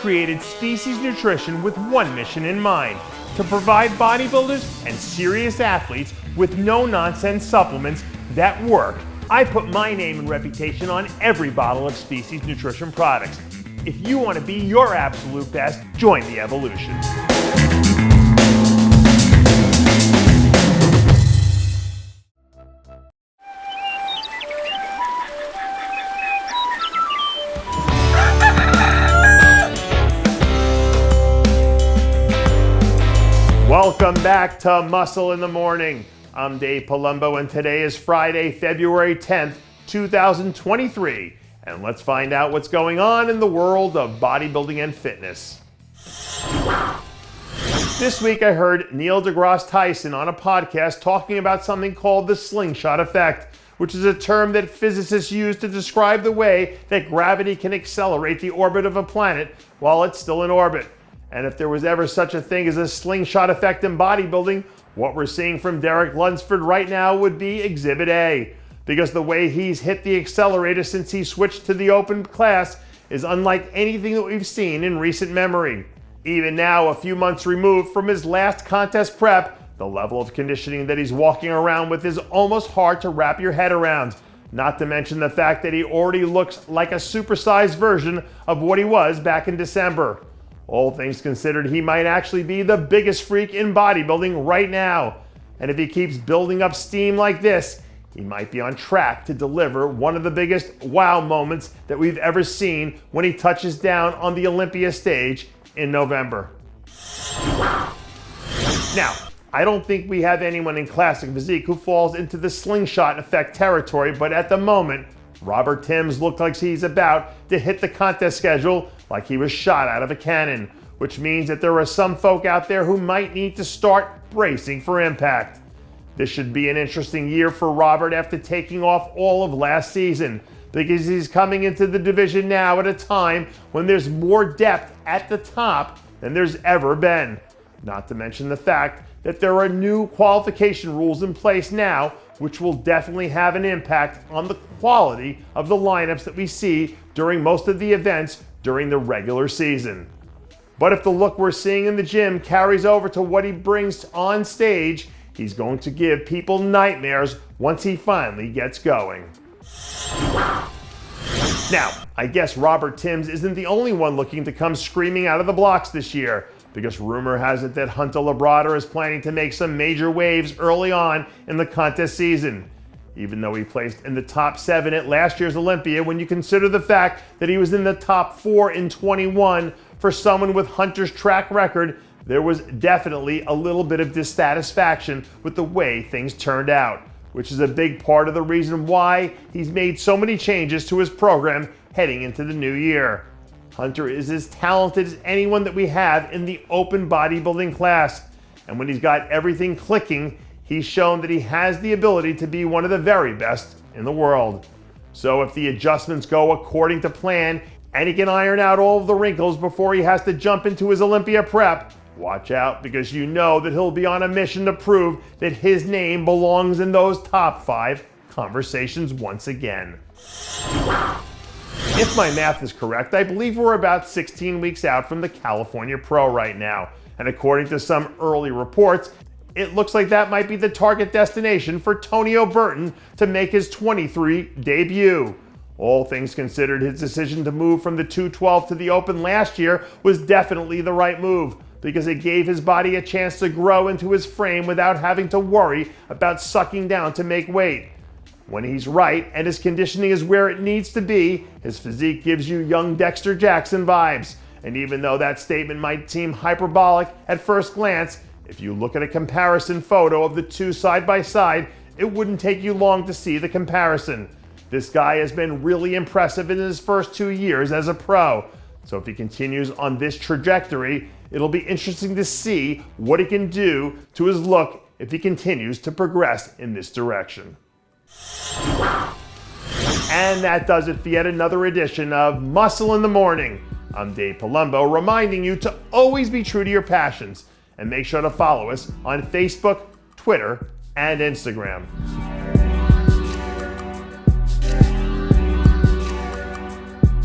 created Species Nutrition with one mission in mind: to provide bodybuilders and serious athletes with no-nonsense supplements that work. I put my name and reputation on every bottle of Species Nutrition products. If you want to be your absolute best, join the evolution. Welcome back to Muscle in the Morning. I'm Dave Palumbo, and today is Friday, February 10th, 2023. And let's find out what's going on in the world of bodybuilding and fitness. This week I heard Neil deGrasse Tyson on a podcast talking about something called the slingshot effect, which is a term that physicists use to describe the way that gravity can accelerate the orbit of a planet while it's still in orbit. And if there was ever such a thing as a slingshot effect in bodybuilding, what we're seeing from Derek Lunsford right now would be Exhibit A. Because the way he's hit the accelerator since he switched to the open class is unlike anything that we've seen in recent memory. Even now, a few months removed from his last contest prep, the level of conditioning that he's walking around with is almost hard to wrap your head around. Not to mention the fact that he already looks like a supersized version of what he was back in December. All things considered, he might actually be the biggest freak in bodybuilding right now. And if he keeps building up steam like this, he might be on track to deliver one of the biggest wow moments that we've ever seen when he touches down on the Olympia stage in November. Now, I don't think we have anyone in classic physique who falls into the slingshot effect territory, but at the moment, Robert Timms looked like he's about to hit the contest schedule like he was shot out of a cannon, which means that there are some folk out there who might need to start bracing for impact. This should be an interesting year for Robert after taking off all of last season, because he's coming into the division now at a time when there's more depth at the top than there's ever been. Not to mention the fact that there are new qualification rules in place now, which will definitely have an impact on the quality of the lineups that we see during most of the events during the regular season. But if the look we're seeing in the gym carries over to what he brings on stage, he's going to give people nightmares once he finally gets going. Now, I guess Robert Timms isn't the only one looking to come screaming out of the blocks this year, because rumor has it that Hunter Labrada is planning to make some major waves early on in the contest season. Even though he placed in the top 7 at last year's Olympia, when you consider the fact that he was in the top 4 in 21, for someone with Hunter's track record, there was definitely a little bit of dissatisfaction with the way things turned out, which is a big part of the reason why he's made so many changes to his program heading into the new year. Hunter is as talented as anyone that we have in the open bodybuilding class, and when he's got everything clicking, he's shown that he has the ability to be one of the very best in the world. So if the adjustments go according to plan, and he can iron out all of the wrinkles before he has to jump into his Olympia prep, watch out, because you know that he'll be on a mission to prove that his name belongs in those top 5 conversations once again. If my math is correct, I believe we're about 16 weeks out from the California Pro right now. And according to some early reports, it looks like that might be the target destination for Tonio Burton to make his 23 debut. All things considered, his decision to move from the 212 to the open last year was definitely the right move, because it gave his body a chance to grow into his frame without having to worry about sucking down to make weight. When he's right and his conditioning is where it needs to be, his physique gives you young Dexter Jackson vibes. And even though that statement might seem hyperbolic at first glance, if you look at a comparison photo of the two side by side, it wouldn't take you long to see the comparison. This guy has been really impressive in his first 2 years as a pro. So if he continues on this trajectory, it'll be interesting to see what he can do to his look if he continues to progress in this direction. And that does it for yet another edition of Muscle in the Morning. I'm Dave Palumbo, reminding you to always be true to your passions, and make sure to follow us on Facebook, Twitter, and Instagram.